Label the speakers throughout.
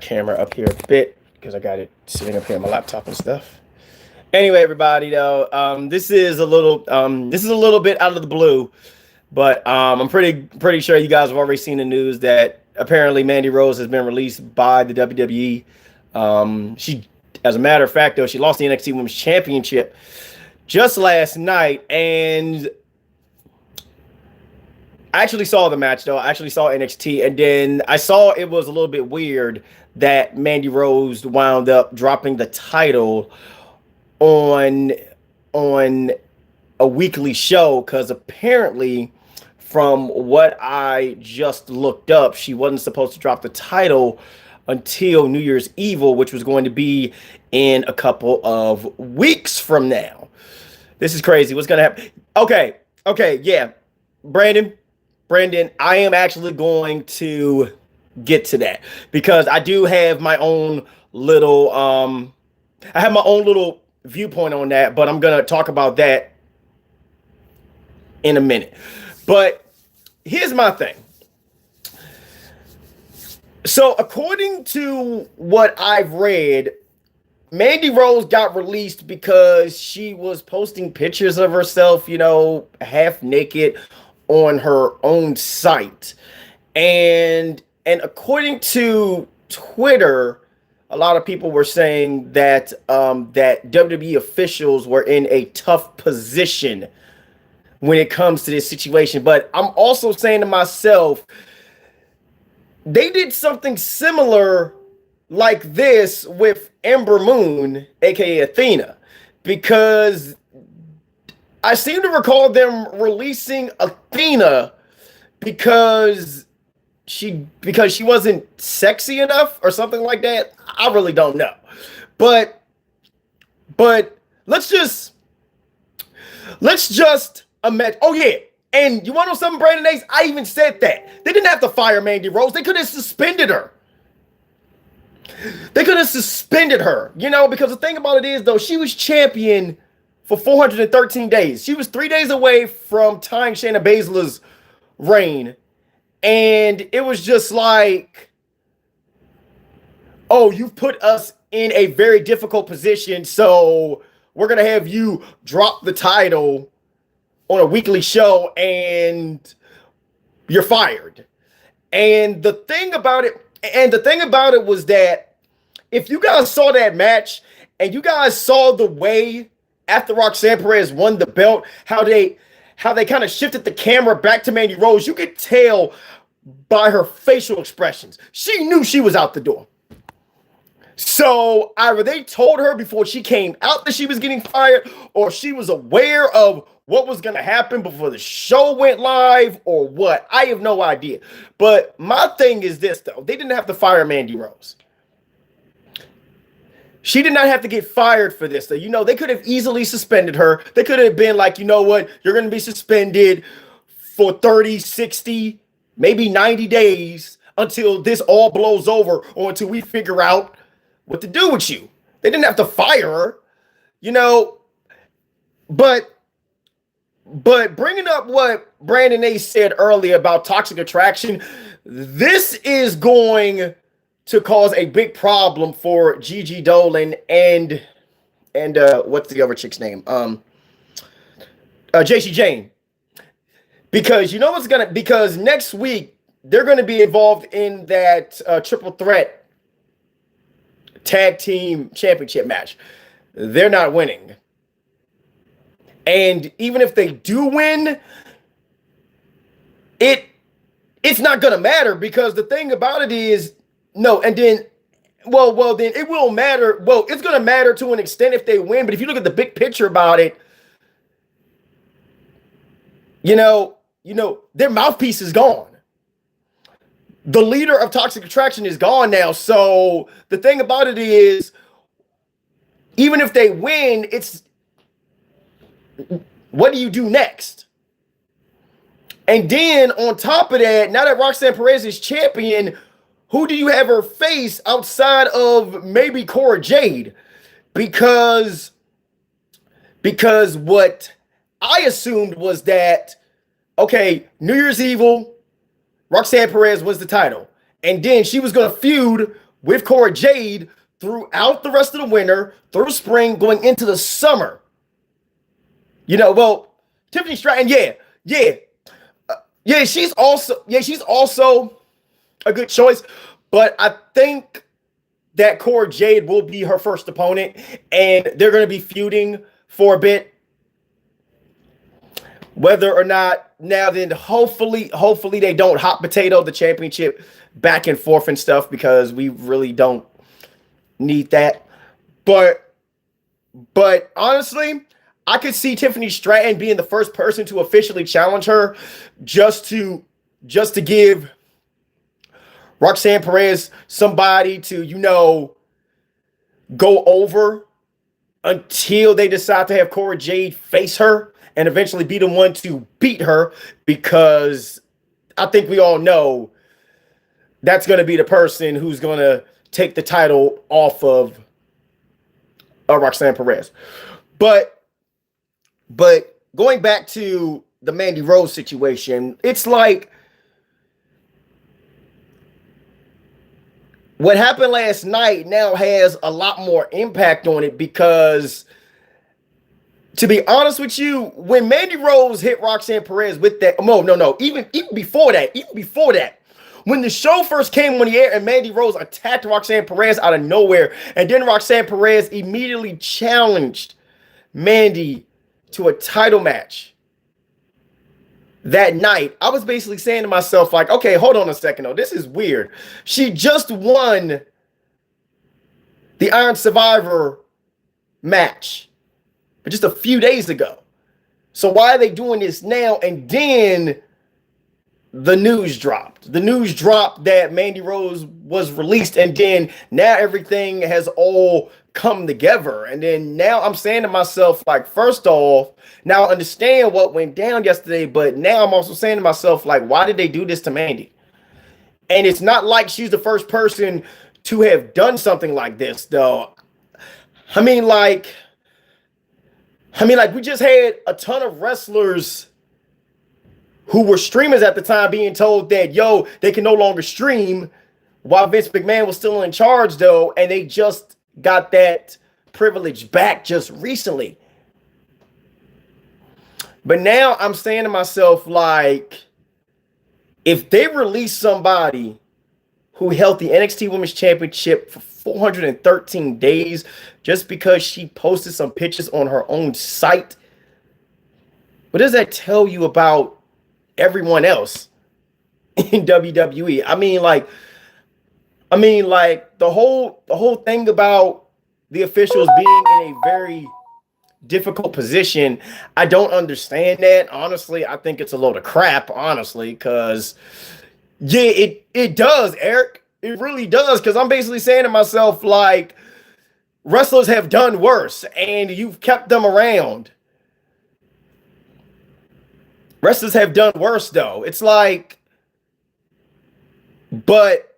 Speaker 1: camera up here a bit because I got it sitting up here on my laptop and stuff. Anyway, everybody, though, this is a little bit out of the blue, but I'm pretty sure you guys have already seen the news that apparently Mandy Rose has been released by the WWE. As a matter of fact, though, she lost the NXT Women's Championship just last night, and I actually saw the match though. I actually saw NXT, and then I saw it was a little bit weird that Mandy Rose wound up dropping the title on on a weekly show because apparently, from what I just looked up, she wasn't supposed to drop the title until New Year's Evil, which was going to be in a couple of weeks from now. This is crazy. What's gonna happen? Okay, yeah, Brandon, I am actually going to get to that because I do have my own little viewpoint on that, but I'm gonna talk about that in a minute. But here's my thing. So according to what I've read, Mandy Rose got released because she was posting pictures of herself, half naked on her own site. And according to Twitter, a lot of people were saying that that WWE officials were in a tough position when it comes to this situation. But I'm also saying to myself, they did something similar like this with Ember Moon, aka Athena, because I seem to recall them releasing Athena because she wasn't sexy enough or something like that. I really don't know. But let's just imagine. Oh yeah. And you want to know something, Brandon Ace? I even said that. They didn't have to fire Mandy Rose. They could have suspended her. Because the thing about it is, though, she was champion for 413 days. She was 3 days away from tying Shayna Baszler's reign. And it was just like, oh, you've put us in a very difficult position, so we're going to have you drop the title on a weekly show and you're fired. And the thing about it was that if you guys saw that match and you guys saw the way after Roxanne Perez won the belt, how they kind of shifted the camera back to Mandy Rose, you could tell by her facial expressions. She knew she was out the door. So either they told her before she came out that she was getting fired, or she was aware of what was going to happen before the show went live, or what. I have no idea. But my thing is this, though. They didn't have to fire Mandy Rose. She did not have to get fired for this, though. They could have easily suspended her. They could have been like, you know what? You're going to be suspended for 30, 60, maybe 90 days until this all blows over or until we figure out what to do with you. They didn't have to fire her, But bringing up what Brandon A said earlier about toxic attraction, this is going to cause a big problem for Gigi Dolan and what's the other chick's name? JC Jane. Because because next week they're gonna be involved in that triple threat tag team championship match. They're not winning. And even if they do win, it's not gonna matter, because the thing about it is, then it will matter. Well, it's gonna matter to an extent if they win, but if you look at the big picture about it, their mouthpiece is gone. The leader of Toxic Attraction is gone now. So the thing about it is, even if they win, it's what do you do next? And then on top of that, now that Roxanne Perez is champion, who do you have her face outside of maybe Cora Jade? Because what I assumed was that, okay, New Year's Evil, Roxanne Perez wins the title. And then she was going to feud with Cora Jade throughout the rest of the winter, through spring, going into the summer. Well, Tiffany Stratton, she's also a good choice, but I think that Cora Jade will be her first opponent, and they're going to be feuding for a bit. Whether or not now, then hopefully they don't hot potato the championship back and forth and stuff, because we really don't need that. But honestly, I could see Tiffany Stratton being the first person to officially challenge her, just to give Roxanne Perez somebody to, go over until they decide to have Cora Jade face her and eventually be the one to beat her, because I think we all know that's going to be the person who's going to take the title off of Roxanne Perez. But going back to the Mandy Rose situation, it's like what happened last night now has a lot more impact on it, because to be honest with you, when Mandy Rose hit Roxanne Perez with that, even before that, when the show first came on the air and Mandy Rose attacked Roxanne Perez out of nowhere, and then Roxanne Perez immediately challenged Mandy to a title match that night, I was basically saying to myself, like, okay, hold on a second, though. This is weird. She just won the Iron Survivor match just a few days ago. So why are they doing this now? And then the news dropped. The news dropped that Mandy Rose was released, and then now everything has all come together. And then now I'm saying to myself, like, first off, now I understand what went down yesterday, but now I'm also saying to myself, like, why did they do this to Mandy? And it's not like she's the first person to have done something like this, though. I mean, like we just had a ton of wrestlers who were streamers at the time being told that, they can no longer stream while Vince McMahon was still in charge, though, and they just got that privilege back just recently. But now I'm saying to myself, like, if they release somebody who held the NXT Women's Championship for 413 days just because she posted some pictures on her own site, what does that tell you about everyone else in WWE? I mean, the whole thing about the officials being in a very difficult position, I don't understand that. Honestly, I think it's a load of crap, honestly, because it does, Eric. It really does, because I'm basically saying to myself, like, wrestlers have done worse, and you've kept them around. Wrestlers have done worse, though. It's like, but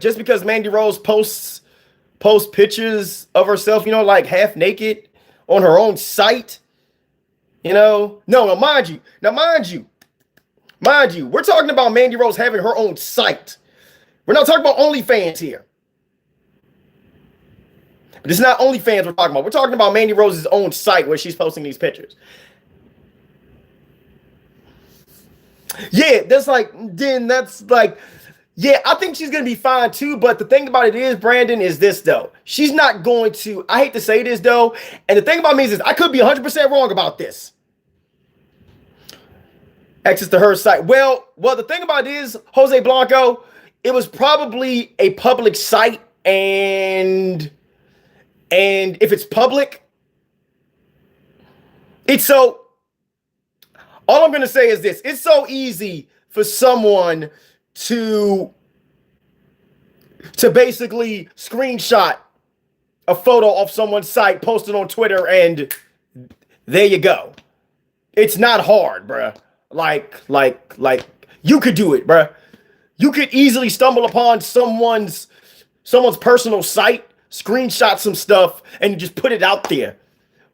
Speaker 1: just because Mandy Rose posts pictures of herself, like half naked on her own site, no, mind you, we're talking about Mandy Rose having her own site. We're not talking about OnlyFans here. But it's not OnlyFans we're talking about. We're talking about Mandy Rose's own site where she's posting these pictures. Yeah, that's like, I think she's going to be fine too. But the thing about it is, Brandon, is this, though. She's not going to, I hate to say this, though. And the thing about me is this, I could be 100% wrong about this. Access to her site. Well, the thing about it is, Jose Blanco, it was probably a public site, and if it's public, it's so, all I'm going to say is this. It's so easy for someone to basically screenshot a photo of someone's site, post it on Twitter, and there you go. It's not hard, bruh. Like you could do it, bruh. You could easily stumble upon someone's personal site, screenshot some stuff, and just put it out there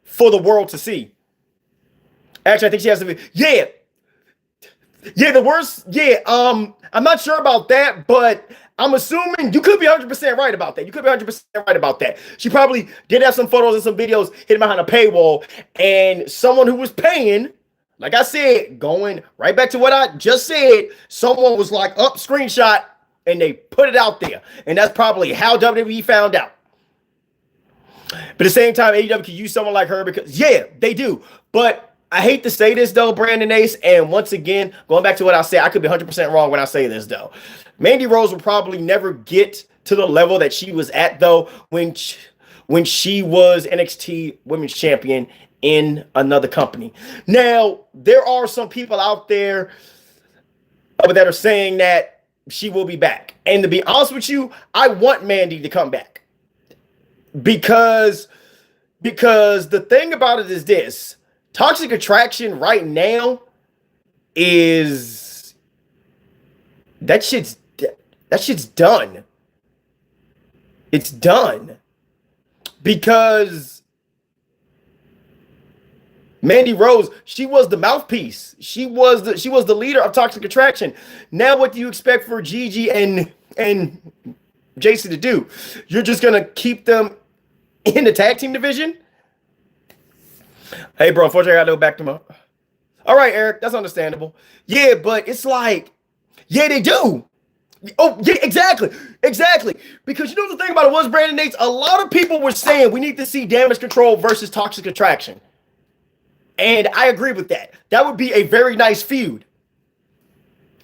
Speaker 1: for the world to see. Actually, I think she has to be. Yeah, the worst. Yeah, I'm not sure about that, but I'm assuming you could be 100% right about that. You could be 100% right about that. She probably did have some photos and some videos hidden behind a paywall, and someone who was paying, like I said, going right back to what I just said, someone was like, up, screenshot, and they put it out there. And that's probably how WWE found out. But at the same time, AEW can use someone like her because, yeah, they do. But I hate to say this, though, Brandon Ace, and once again, going back to what I said, I could be 100% wrong when I say this, though. Mandy Rose will probably never get to the level that she was at, though, when she was NXT Women's Champion in another company. Now, there are some people out there that are saying that she will be back. And to be honest with you, I want Mandy to come back. Because the thing about it is this. Toxic Attraction right now is that shit's done. It's done. Because Mandy Rose, she was the mouthpiece. She was the leader of Toxic Attraction. Now what do you expect for Gigi and Jason to do? You're just gonna keep them in the tag team division? Hey, bro, unfortunately, I gotta go back to my... All right, Eric, that's understandable. Yeah, but it's like, yeah, they do. Oh, yeah, exactly. Because you know the thing about it was, Brandon Nates, a lot of people were saying we need to see Damage Control versus Toxic Attraction. And I agree with that. That would be a very nice feud.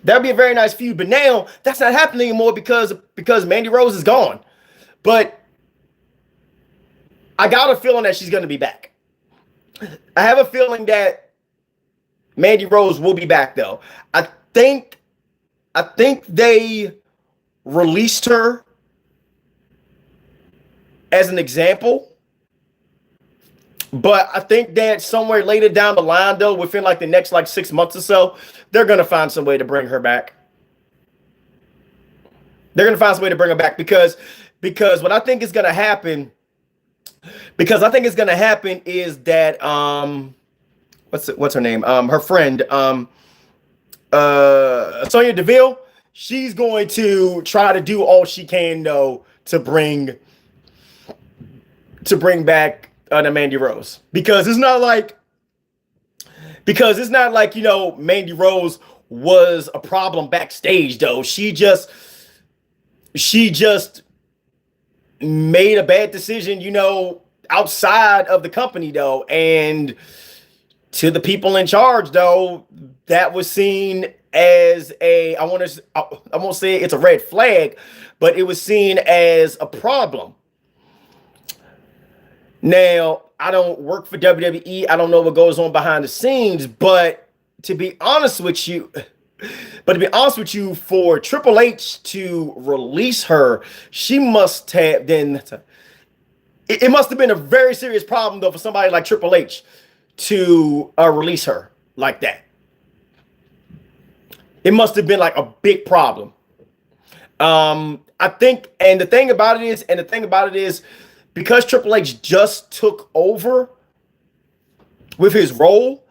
Speaker 1: That would be a very nice feud. But now, that's not happening anymore because Mandy Rose is gone. But I got a feeling that she's going to be back. I have a feeling that Mandy Rose will be back, though. I think they released her as an example. But I think that somewhere later down the line, though, within like the next 6 months or so, they're going to find some way to bring her back. They're going to find some way to bring her back because what I think is going to happen... Because I think it's gonna happen is that what's her name? Her friend Sonya Deville, she's going to try to do all she can though to bring back the Mandy Rose. Because it's not like Mandy Rose was a problem backstage though. She just made a bad decision, outside of the company though, and to the people in charge though, that was seen as I won't say it's a red flag, but it was seen as a problem. Now, I don't work for WWE. I don't know what goes on behind the scenes, but to be honest with you, for Triple H to release her, she must have then. It must have been a very serious problem, though, for somebody like Triple H to release her like that. It must have been like a big problem. I think, and the thing about it is, because Triple H just took over with his role,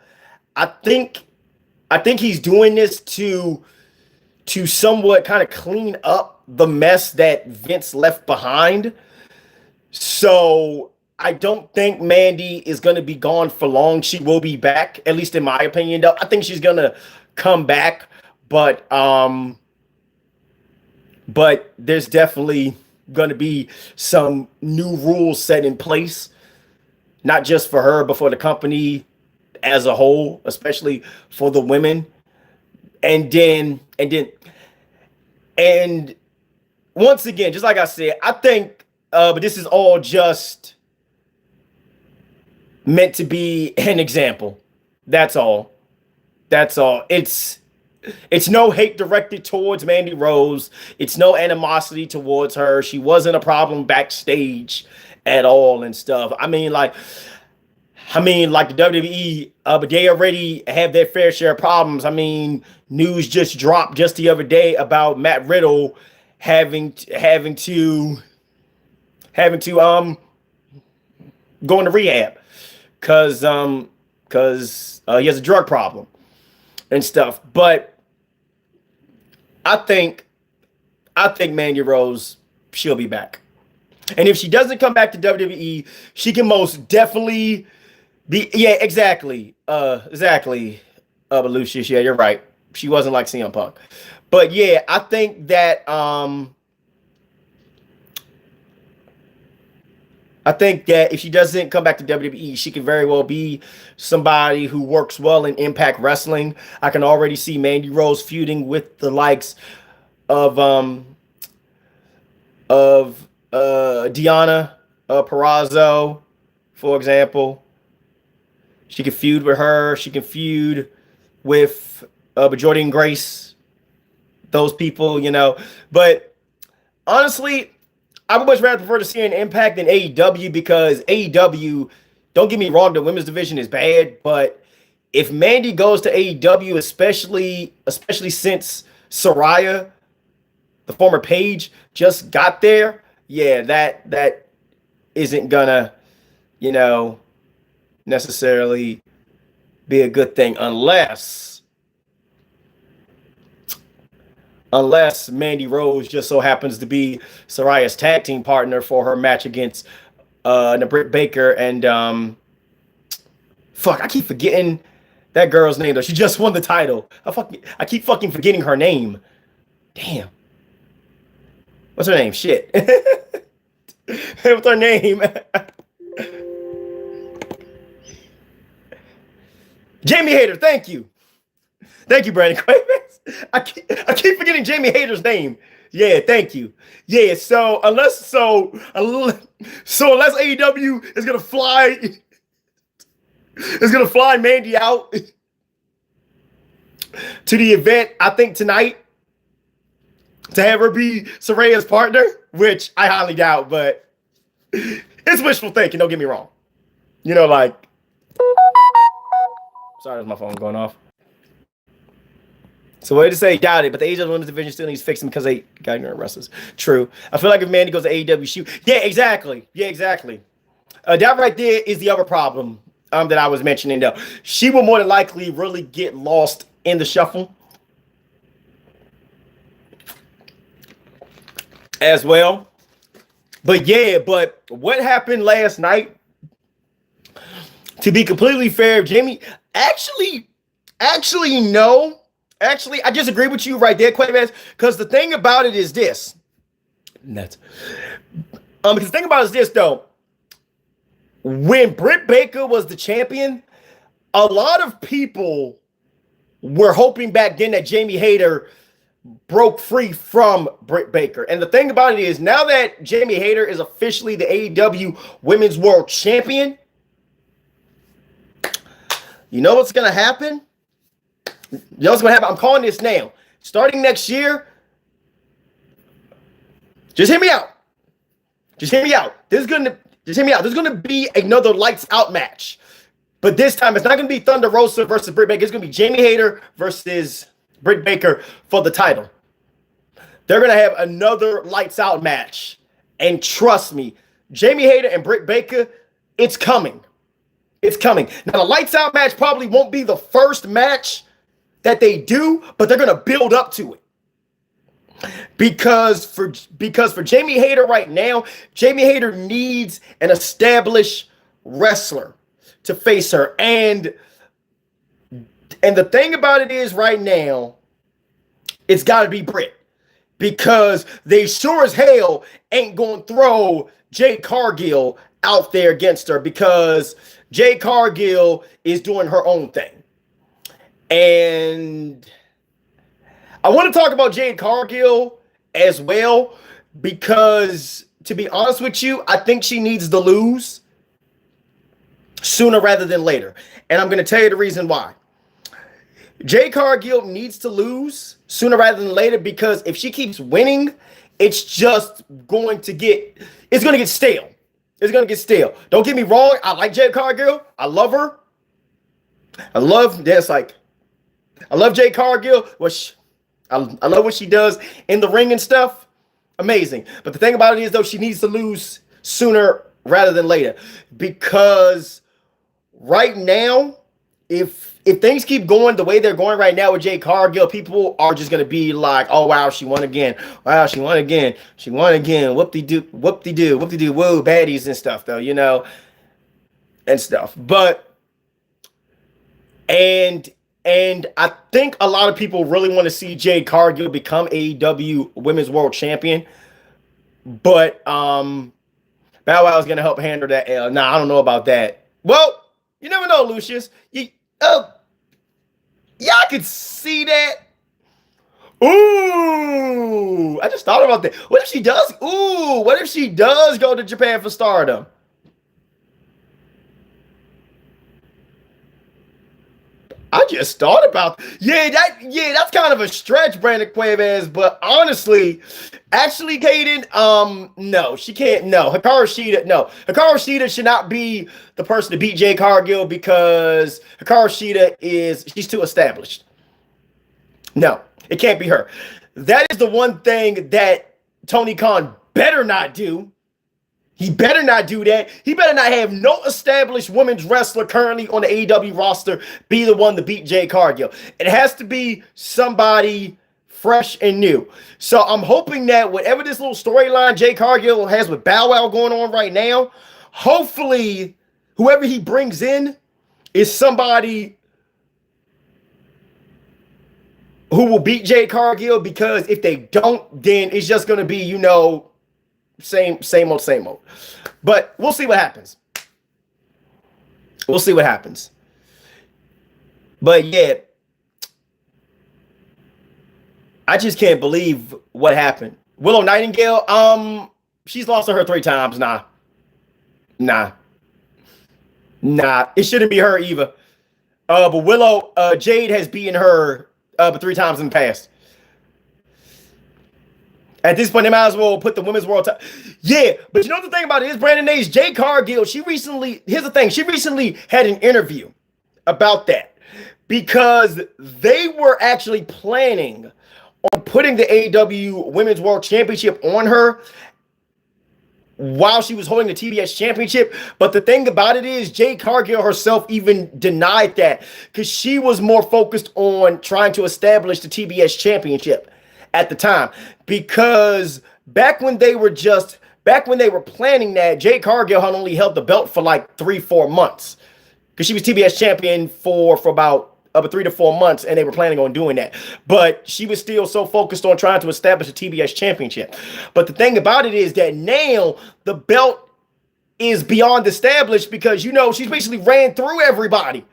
Speaker 1: I think he's doing this to somewhat kind of clean up the mess that Vince left behind. So I don't think Mandy is going to be gone for long. She will be back, at least in my opinion, though. I think she's going to come back, but there's definitely going to be some new rules set in place, not just for her, but for the company as a whole, especially for the women. And once again, just like I said, I think, but this is all just meant to be an example. That's all. It's no hate directed towards Mandy Rose. It's no animosity towards her. She wasn't a problem backstage at all and stuff. I mean, like the WWE, but they already have their fair share of problems. I mean, news just dropped just the other day about Matt Riddle having to go into rehab because he has a drug problem and stuff. But I think I think Mandy Rose, she'll be back. And if she doesn't come back to WWE, she can most definitely be. Yeah, exactly. Exactly. But Lucius, yeah, you're right. She wasn't like CM Punk. But yeah, I think that if she doesn't come back to WWE, she could very well be somebody who works well in Impact Wrestling. I can already see Mandy Rose feuding with the likes of Deanna Perrazzo, for example. She can feud with her. She can feud with Jordan Grace. Those people, you know. But honestly, I would much rather prefer to see an Impact than AEW because AEW, don't get me wrong, the women's division is bad, but if Mandy goes to AEW, especially since Saraya, the former Paige, just got there, yeah, that isn't gonna, you know, necessarily be a good thing unless Mandy Rose just so happens to be Saraya's tag team partner for her match against Britt Baker and fuck, I keep forgetting that girl's name though. She just won the title. I keep fucking forgetting her name. Damn. What's her name? Shit. What's her name? Jamie Hayter. Thank you. Thank you, Brandon Quavis. I keep forgetting Jamie Hayter's name. Yeah, thank you. Yeah, so unless AEW is gonna fly Mandy out to the event, I think tonight to have her be Saraya's partner, which I highly doubt, but it's wishful thinking. Don't get me wrong. You know, like, sorry, that's my phone going off. So what did you say? Doubt it, but the AEW Women's Division still needs fixing because they got ignorant wrestlers. True. I feel like if Mandy goes to AEW, yeah, exactly. Yeah, exactly. That right there is the other problem that I was mentioning though. She will more than likely really get lost in the shuffle as well. But yeah, but what happened last night, to be completely fair, Jamie, actually, no. Actually, I disagree with you right there, Quavis, because the thing about it is this. Because the thing about it is this, though. When Britt Baker was the champion, a lot of people were hoping back then that Jamie Hayter broke free from Britt Baker. And the thing about it is, now that Jamie Hayter is officially the AEW Women's World Champion, you know what's going to happen? You know what's going to happen? I'm calling this now. Starting next year, just hear me out. Just hear me out. Just hear me out. There's going to be another lights out match. But this time, it's not going to be Thunder Rosa versus Britt Baker. It's going to be Jamie Hayter versus Britt Baker for the title. They're going to have another lights out match. And trust me, Jamie Hayter and Britt Baker, it's coming. It's coming. Now, the lights out match probably won't be the first match that they do, but they're going to build up to it. Because for Jamie Hayter right now, Jamie Hayter needs an established wrestler to face her. And the thing about it is right now, it's got to be Britt. Because they sure as hell ain't going to throw Jade Cargill out there against her, because Jade Cargill is doing her own thing. And I want to talk about Jade Cargill as well, because to be honest with you, I think she needs to lose sooner rather than later. And I'm going to tell you the reason why. Jade Cargill needs to lose sooner rather than later, because if she keeps winning, it's just going to get stale. It's going to get stale. Don't get me wrong. I like Jade Cargill. I love her. I love Jade Cargill. I love what she does in the ring and stuff. Amazing. But the thing about it is, though, she needs to lose sooner rather than later, because right now if things keep going the way they're going right now with Jade Cargill, people are just gonna be like, "Oh wow, she won again! Wow, she won again! She won again! Whoop de doo, whoop de doo, whoop de doo, whoa, baddies and stuff, though, and stuff." But and and I think a lot of people really want to see Jade Cargill become AEW Women's World Champion, but Bow Wow is gonna help handle that L. Nah, I don't know about that. Well, you never know, Lucius. Yeah, I could see that. Ooh, I just thought about that. What if she does? Ooh, what if she does go to Japan for Stardom? I just thought about that's kind of a stretch, Brandon Cuevas. But honestly, actually, Kaden, no, she can't. No, Hikaru Shida, no, Hikaru Shida should not be the person to beat Jade Cargill because Hikaru Shida she's too established. No, it can't be her. That is the one thing that Tony Khan better not do. He better not do that. He better not have no established women's wrestler currently on the AEW roster be the one to beat Jade Cargill. It has to be somebody fresh and new. So I'm hoping that whatever this little storyline Jade Cargill has with Bow Wow going on right now, hopefully whoever he brings in is somebody who will beat Jade Cargill, because if they don't, then it's just going to be, same old. But we'll see what happens. We'll see what happens. But yeah, I just can't believe what happened. Willow Nightingale, she's lost to her 3 times. Nah. It shouldn't be her either. But Willow, Jade has beaten her 3 times in the past. At this point, they might as well put the women's world title. Yeah, but you know the thing about it is, Brandon Nays, Jade Cargill, here's the thing. She recently had an interview about that because they were actually planning on putting the AEW Women's World Championship on her while she was holding the TBS Championship. But the thing about it is, Jade Cargill herself even denied that because she was more focused on trying to establish the TBS Championship at the time, because back when they were planning that, Jade Cargill had only held the belt for like 3-4 months, because she was TBS champion for about 3 to 4 months, and they were planning on doing that. But she was still so focused on trying to establish a TBS championship. But the thing about it is that now the belt is beyond established, because she's basically ran through everybody.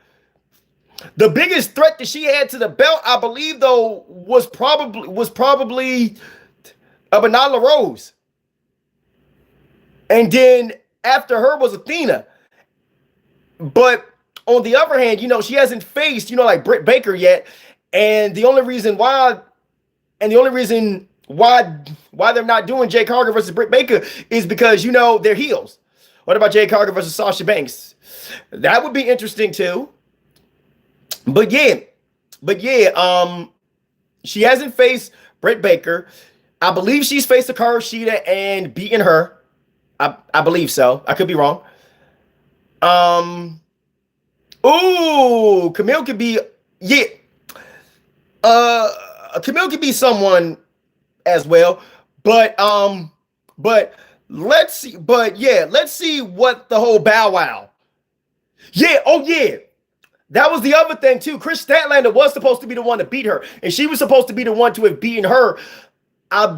Speaker 1: The biggest threat that she had to the belt, I believe, though, was probably Mandy Rose. And then after her was Athena. But on the other hand, she hasn't faced, like Britt Baker yet. And the only reason why they're not doing Jade Cargill versus Britt Baker is because, they're heels. What about Jade Cargill versus Sasha Banks? That would be interesting too. But yeah, she hasn't faced Britt Baker. I believe she's faced Hikaru Shida and beaten her. I believe so. I could be wrong. Camille could be, Camille could be someone as well. But let's see what the whole Bow Wow. That was the other thing, too. Chris Statlander was supposed to be the one to beat her, and she was supposed to be the one to have beaten her. I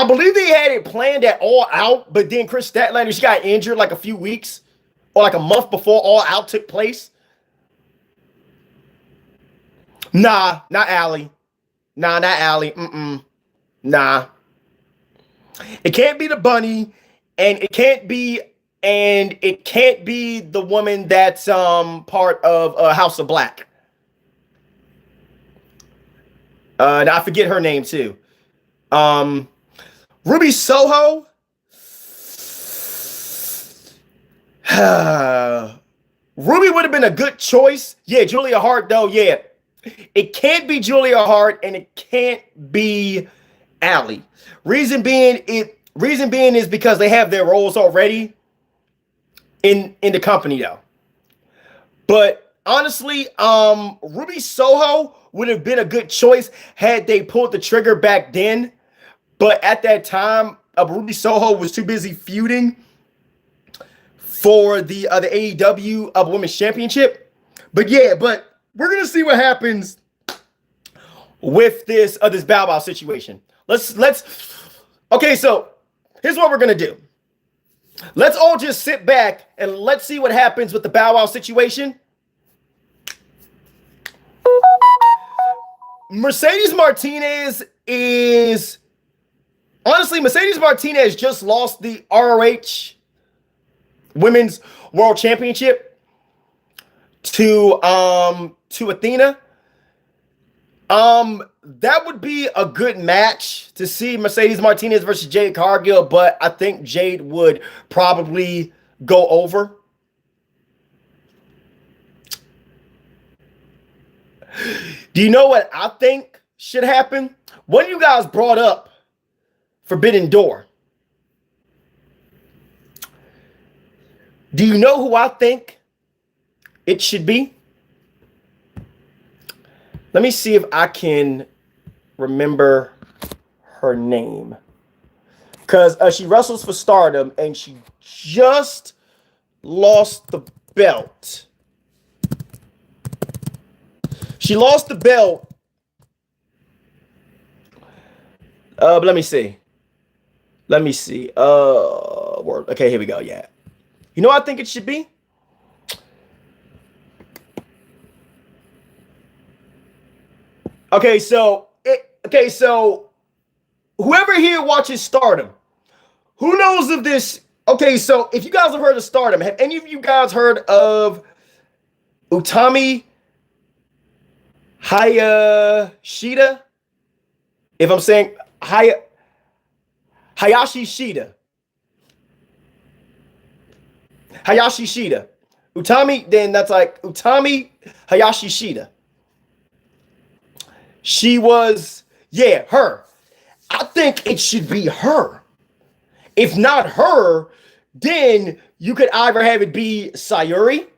Speaker 1: believe they had it planned at All Out, but then Chris Statlander, she got injured like a few weeks or like a month before All Out took place. Nah, not Allie. Nah, not Allie. Nah. It can't be the bunny, and it can't be the woman that's part of House of Black. Now I forget her name too. Ruby Soho. Ruby would have been a good choice. Yeah, Julia Hart though. Yeah, it can't be Julia Hart, and it can't be Allie. Reason being is because they have their roles already in the company though. But honestly, Ruby Soho would have been a good choice had they pulled the trigger back then. But at that time, Ruby Soho was too busy feuding for the AEW Women's Championship. But yeah, but we're gonna see what happens with this Bow Wow situation. Let's. Okay, so here's what we're gonna do. Let's all just sit back and let's see what happens with the Bow Wow situation. Mercedes Martinez just lost the ROH Women's World Championship to Athena. That would be a good match to see Mercedes Martinez versus Jade Cargill, but I think Jade would probably go over. Do you know what I think should happen? One of you guys brought up Forbidden Door. Do you know who I think it should be? Let me see if I can remember her name. Because she wrestles for Stardom and she just lost the belt. She lost the belt. But let me see. Okay, here we go. Yeah. You know what I think it should be? Okay, so whoever here watches Stardom, who knows of this? Okay, so if you guys have heard of Stardom, have any of you guys heard of Utami Hayashida? If I'm saying Hayashi Shida. Hayashi Shida. Utami, then that's like Utami Hayashi Shida. She was, yeah, her. I think it should be her. If not her, then you could either have it be Sayuri,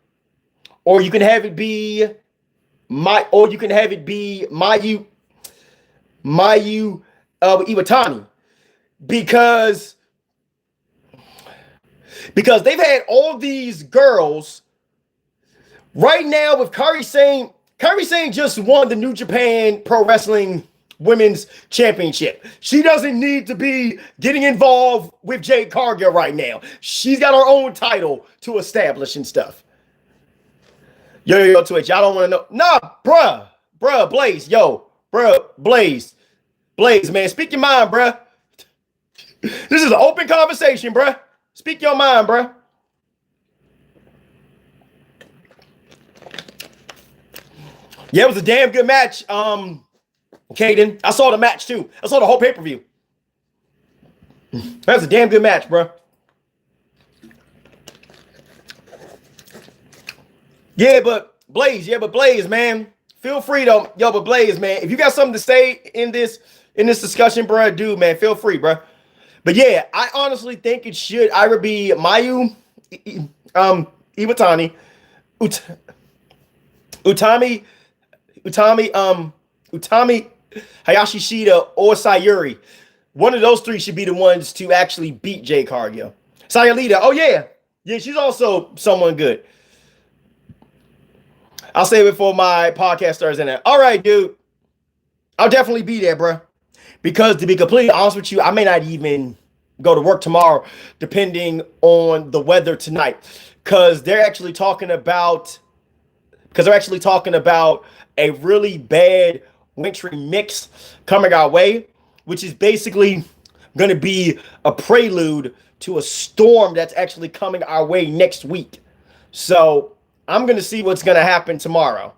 Speaker 1: or you can have it be Mayu Iwatani. Because they've had all these girls right now with Kairi Sane. Kairi Sane just won the New Japan Pro Wrestling Women's Championship. She doesn't need to be getting involved with Jade Cargill right now. She's got her own title to establish and stuff. Yo, Twitch, y'all don't want to know. Nah, bruh, Blaze, Blaze, man, speak your mind, bruh. This is an open conversation, bruh. Speak your mind, bruh. Yeah, it was a damn good match, Caden. I saw the match, too. I saw the whole pay-per-view. That was a damn good match, bro. Yeah, but Blaze, man. Feel free, though. Yo, but Blaze, man, if you got something to say in this discussion, bro, dude, man, feel free, bro. But yeah, I honestly think it should either be Mayu Iwatani, Utami Hayashi Shida, or Sayuri. One of those three should be the ones to actually beat Jade Cargill. Sayalita, oh yeah, she's also someone good. I'll save it for my podcast Thursday night. All right, dude. I'll definitely be there, bro. Because to be completely honest with you, I may not even go to work tomorrow, depending on the weather tonight. Because they're actually talking about a really bad wintry mix coming our way, which is basically going to be a prelude to a storm that's actually coming our way next week. So I'm going to see what's going to happen tomorrow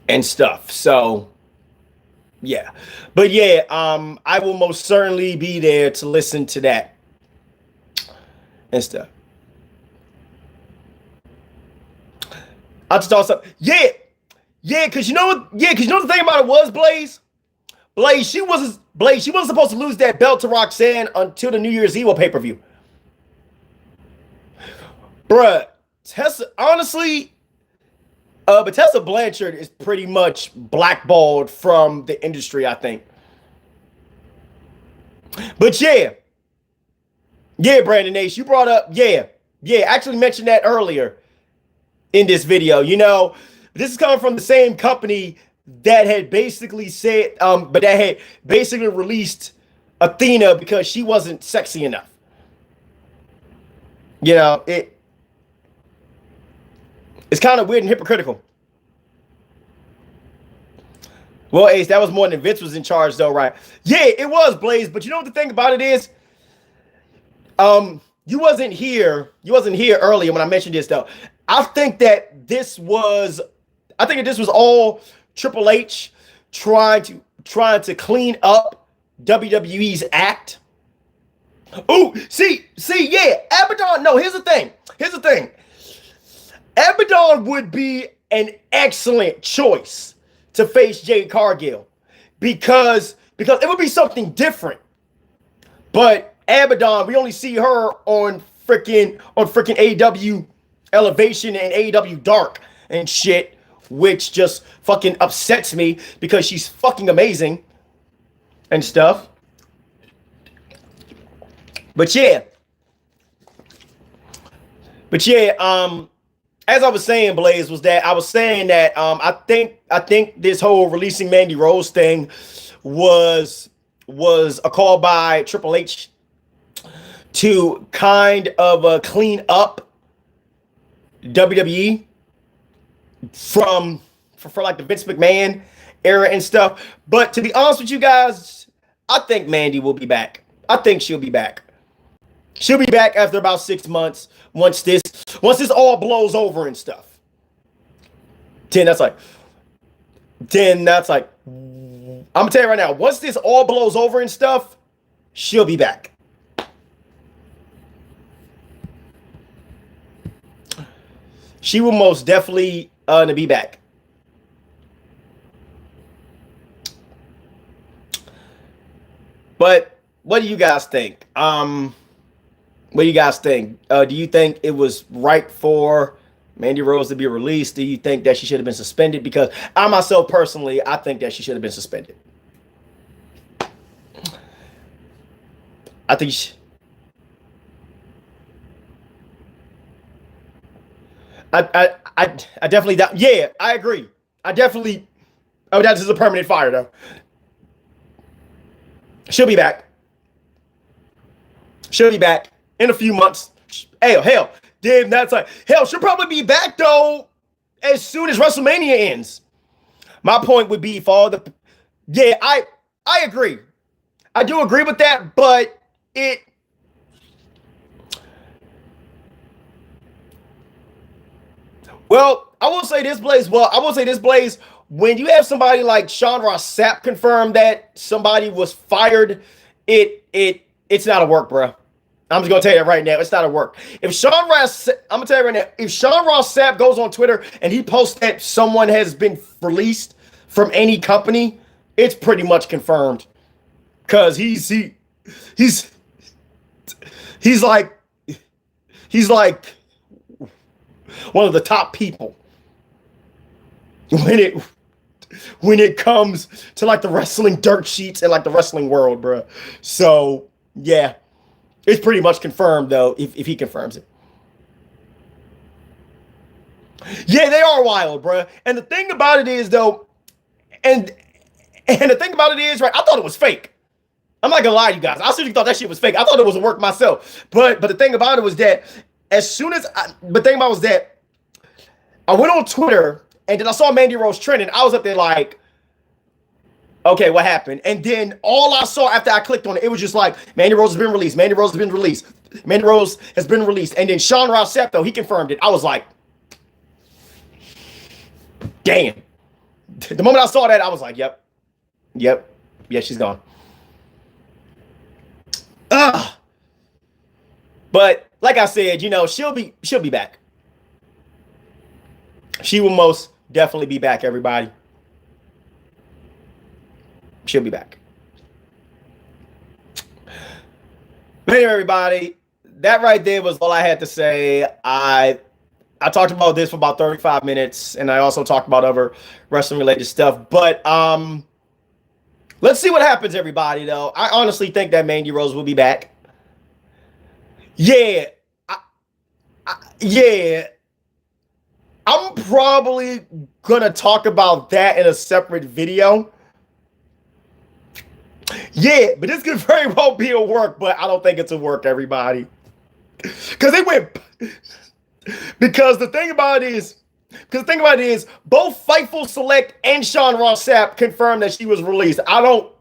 Speaker 1: and stuff. So yeah, but yeah, I will most certainly be there to listen to that and stuff. I'll just also, yeah, because you know what? Yeah, because you know the thing about it was, Blaze, she wasn't supposed to lose that belt to Roxanne until the New Year's Eve pay-per-view. Bruh, Tessa, honestly, But Tessa Blanchard is pretty much blackballed from the industry, I think. But yeah, Brandon Nace, you brought up, I actually mentioned that earlier in this video. This is coming from the same company that had basically said, but that had basically released Athena because she wasn't sexy enough. It's kind of weird and hypocritical. Well, Ace, that was more than Vince was in charge, though, right? Yeah, it was, Blaze. But you know what the thing about it is? You wasn't here. You wasn't here earlier when I mentioned this, though. I think that this was all Triple H trying to clean up WWE's act. Ooh, yeah, Abaddon. No, here's the thing. Abaddon would be an excellent choice to face Jade Cargill because it would be something different. But Abaddon, we only see her on freaking AEW Elevation and AEW Dark and shit, which just fucking upsets me because she's fucking amazing and stuff. But yeah, as I was saying, Blaze, I was saying that I think this whole releasing Mandy Rose thing was a call by Triple H to kind of clean up WWE for like the Vince McMahon era and stuff. But to be honest with you guys, I think Mandy will be back. I think she'll be back. She'll be back after about 6 months once this all blows over and stuff. Then that's like, I'm gonna tell you right now, once this all blows over and stuff, she'll be back. She will most definitely be back. But what do you guys think? What do you guys think? Do you think it was right for Mandy Rose to be released? Do you think that she should have been suspended? Because I myself personally, I think that she should have been suspended. I think I definitely doubt. Yeah, I agree. Oh, that is a permanent fire though. She'll be back. In a few months. Hell. Damn, that's like, hell, she'll probably be back, though, as soon as WrestleMania ends. My point would be for all the... Yeah, I agree. I do agree with that, but it... Well, I will say this, Blaze. When you have somebody like Sean Ross Sapp confirm that somebody was fired, it's not a work, bro. I'm just gonna tell you that right now. It's not a work. I'm gonna tell you right now. If Sean Ross Sapp goes on Twitter and he posts that someone has been released from any company, it's pretty much confirmed. Cause he's like one of the top people when it comes to like the wrestling dirt sheets and like the wrestling world, bro. So yeah. It's pretty much confirmed, though, if he confirms it. Yeah, they are wild, bro. And the thing about it is, though, right, I thought it was fake. I'm not gonna lie to you guys. I seriously thought that shit was fake. I thought it was a work myself. But the thing about it was that I went on Twitter and then I saw Mandy Rose trending. I was up there like, okay, what happened? And then all I saw after I clicked on it, it was just like, Mandy Rose has been released. And then Sean Ross Sapp, though, he confirmed it. I was like, damn. The moment I saw that, I was like, yep. Yeah, she's gone. But like I said, she'll be back. She will most definitely be back, everybody. She'll be back. But anyway, everybody, that right there was all I had to say. I I talked about this for about 35 minutes, and I also talked about other wrestling related stuff. But let's see what happens, everybody. Though I honestly think that Mandy Rose will be back. Yeah, yeah. I'm probably gonna talk about that in a separate video. Yeah, but this could very well be a work, but I don't think it's a work, everybody. Because they went. Because the thing about it is, both Fightful Select and Sean Ross Sapp confirmed that she was released. I don't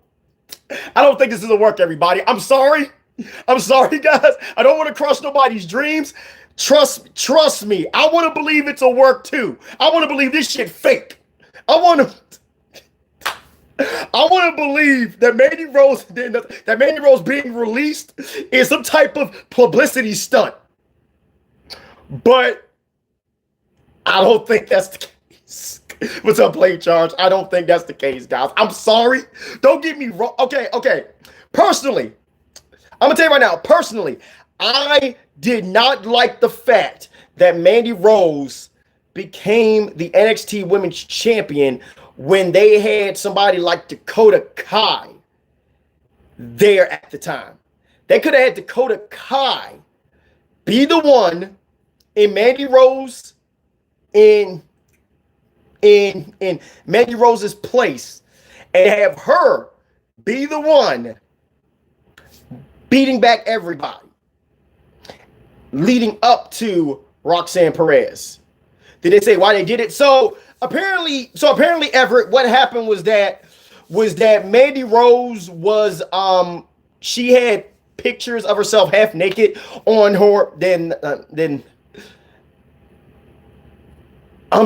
Speaker 1: think this is a work, everybody. I'm sorry. I'm sorry, guys. I don't want to crush nobody's dreams. Trust me. I want to believe it's a work too. I want to believe this shit fake. I want to believe that Mandy Rose being released is some type of publicity stunt. But I don't think that's the case. What's up, Play Charge? I don't think that's the case, guys. I'm sorry. Don't get me wrong. Okay. Personally, I'm going to tell you right now, personally, I did not like the fact that Mandy Rose became the NXT Women's Champion when they had somebody like Dakota Kai there at the time. They could have had Dakota Kai be the one in Mandy Rose in Mandy Rose's place and have her be the one beating back everybody leading up to Roxanne Perez. Did they say why they did it? So apparently Everett, what happened was that Mandy Rose was she had pictures of herself half naked on her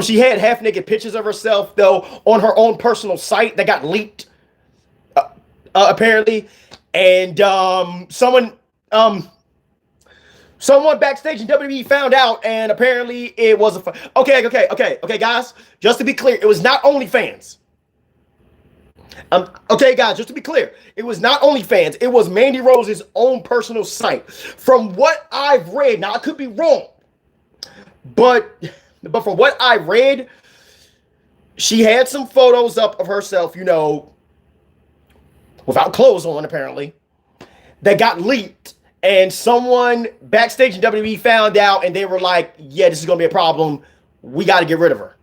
Speaker 1: she had half naked pictures of herself though on her own personal site that got leaked apparently, and someone backstage in WWE found out, and apparently it was okay, guys. Just to be clear, it was not OnlyFans. Okay, guys, just to be clear, it was not OnlyFans. It was Mandy Rose's own personal site. From what I've read, now I could be wrong, but from what I read, she had some photos up of herself, without clothes on, apparently, that got leaked. And someone backstage in WWE found out, and they were like, yeah, this is going to be a problem. We got to get rid of her.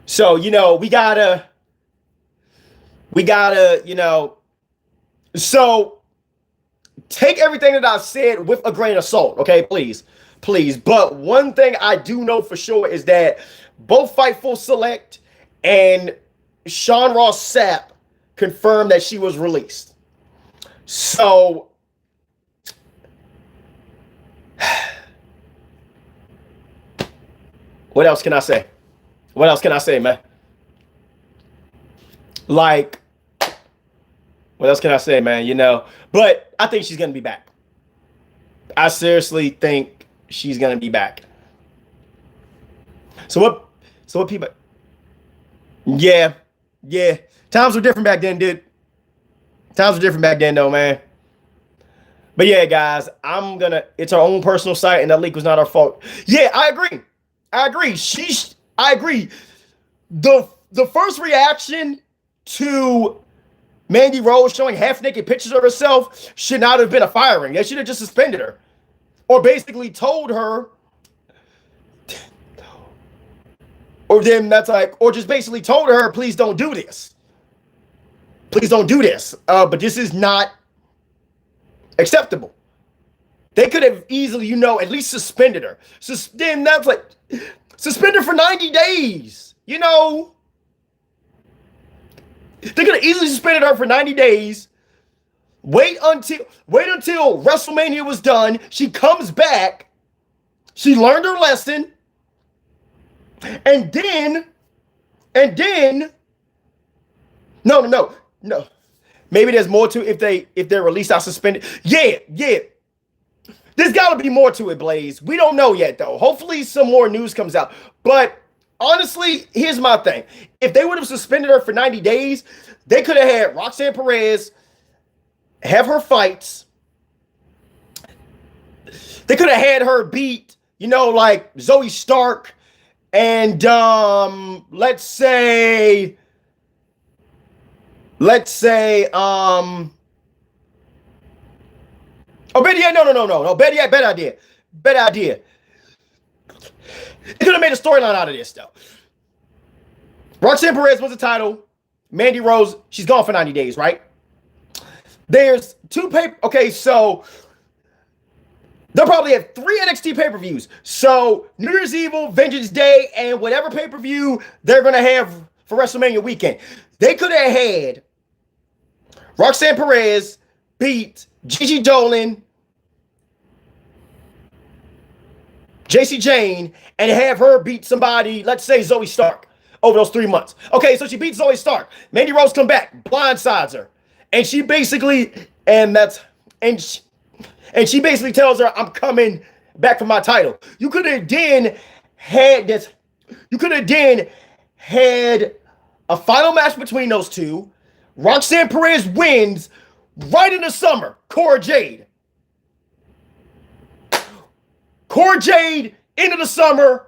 Speaker 1: So, we gotta, so take everything that I've said with a grain of salt, okay? Please. But one thing I do know for sure is that both Fightful Select and Sean Ross Sapp confirmed that she was released. So, what else can I say? Man? Like, what else can I say, man? But I think she's going to be back. I seriously think she's going to be back. So what people... Yeah. Times were different back then, dude. Times were different back then, though, man. But yeah, guys, it's our own personal site, and that leak was not our fault. Yeah, I agree. I agree. The first reaction to Mandy Rose showing half-naked pictures of herself should not have been a firing. They should have just suspended her. Or basically told her, or just basically told her, please don't do this. Please don't do this. But this is not acceptable. They could have easily, at least suspended her. Then that's like, suspend her for 90 days. They could have easily suspended her for 90 days. Wait until WrestleMania was done. She comes back. She learned her lesson. And then, no. Maybe there's more to it if they're released out suspended. Yeah. There's got to be more to it, Blaze. We don't know yet, though. Hopefully some more news comes out. But honestly, here's my thing. If they would have suspended her for 90 days, they could have had Roxanne Perez have her fights. They could have had her beat you know, like Zoe Stark and let's say oh, better yet, no, better idea. Better idea. It could have made a storyline out of this, though. Roxanne Perez wins the title. Mandy Rose, she's gone for 90 days, right? There's two paper. Okay, so they'll probably have 3 NXT pay-per-views. So New Year's Eve, Vengeance Day, and whatever pay-per-view they're going to have for WrestleMania weekend. They could have had Roxanne Perez beat Gigi Dolan, JC Jane, and have her beat somebody, let's say Zoe Stark, over those 3 months. Okay, so she beats Zoe Stark. Mandy Rose come back, blindsides her. And she basically, she basically tells her, I'm coming back for my title. You could have then had this, you could have then had a final match between those two. Roxanne Perez wins right in the summer. Cora Jade. Cora Jade into the summer.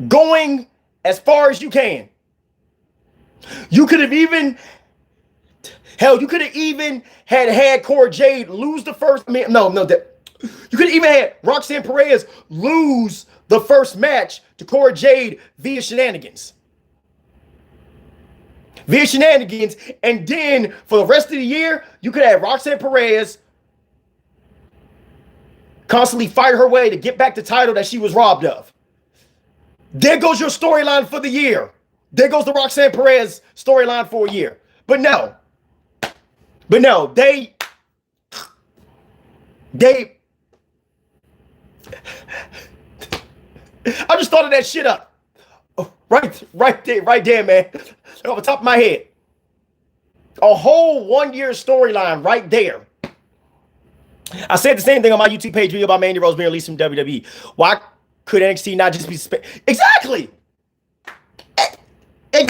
Speaker 1: Going as far as you can. You could have even, hell, you could have even had Cora Jade lose the first, you could have even had Roxanne Perez lose the first match to Cora Jade via shenanigans. And then for the rest of the year, you could have Roxanne Perez constantly fight her way to get back the title that she was robbed of. There goes your storyline for the year. There goes the Roxanne Perez storyline for a year. But no, they I just thought of that shit up. Oh, right there, man. Off the top of my head. A whole 1 year storyline right there. I said the same thing on my YouTube page video about Mandy Rose being released from WWE. Why could NXT not just be Exactly. They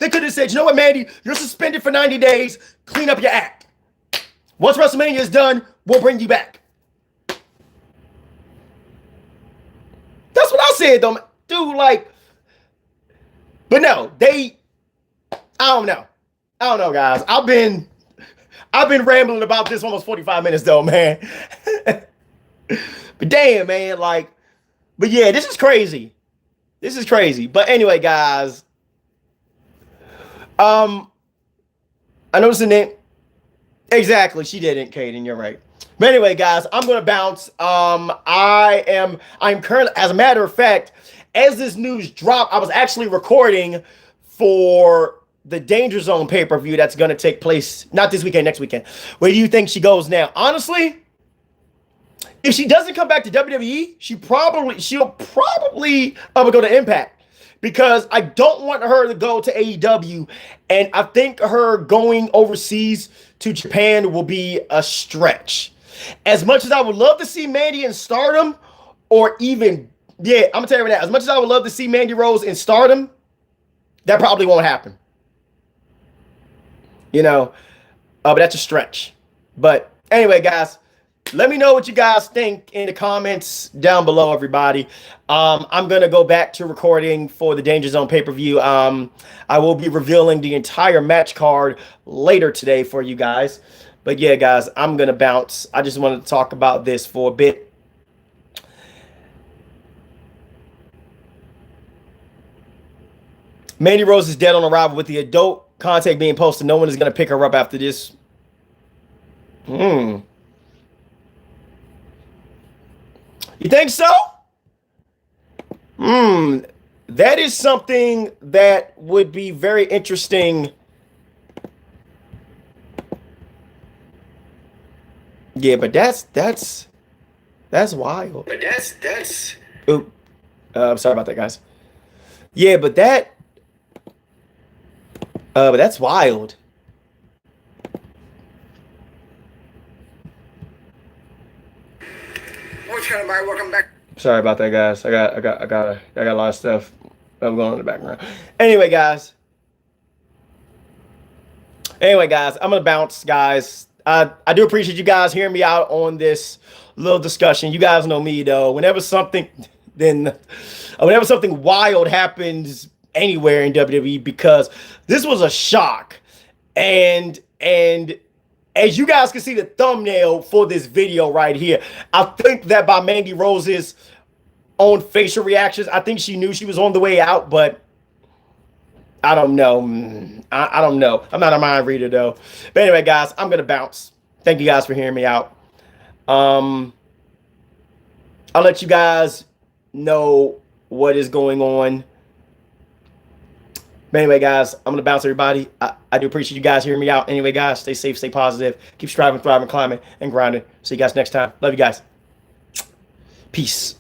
Speaker 1: could have said, you know what, Mandy? You're suspended for 90 days. Clean up your act. Once WrestleMania is done, we'll bring you back. That's what I said, though. Dude, like, but no, I don't know, guys. I've been rambling about this almost 45 minutes, though, man. But damn, man, like, but yeah, this is crazy. But anyway, guys, I noticed the name. Exactly, she didn't, Kaden. You're right. But anyway, guys, I'm gonna bounce. I'm currently, as a matter of fact, as this news dropped, I was actually recording for the Danger Zone pay-per-view that's gonna take place not this weekend, next weekend. Where do you think she goes now? Honestly, if she doesn't come back to WWE, she'll probably go to Impact. Because I don't want her to go to AEW, and I think her going overseas to Japan will be a stretch. As much as I would love to see Mandy in Stardom, or even, yeah, I'm gonna tell you right now, as much as I would love to see Mandy Rose in Stardom, that probably won't happen. You know, but that's a stretch. But anyway, guys, let me know what you guys think in the comments down below, everybody. I'm going to go back to recording for the Danger Zone pay-per-view. I will be revealing the entire match card later today for you guys. But yeah, guys, I'm going to bounce. I just wanted to talk about this for a bit. Mandy Rose is dead on arrival with the adult contact being posted. No one is going to pick her up after this. You think so? That is something that would be very interesting. Yeah, but that's wild. But that's. Oop. I'm sorry about that, guys. Yeah, but that's wild. Welcome back. Sorry about that, guys. I got a lot of stuff going on in the background. Anyway, guys, I'm gonna bounce, guys. I do appreciate you guys hearing me out on this little discussion. You guys know me though. Whenever something wild happens anywhere in WWE, because this was a shock, and as you guys can see the thumbnail for this video right here, I think that by Mandy Rose's own facial reactions, I think she knew she was on the way out, but I don't know. I don't know. I'm not a mind reader though. But anyway, guys, I'm gonna bounce. Thank you guys for hearing me out. I'll let you guys know what is going on. But anyway, guys, I'm gonna bounce everybody. I do appreciate you guys hearing me out. Anyway, guys, stay safe, stay positive, keep striving, thriving, climbing, and grinding. See you guys next time. Love you guys. Peace.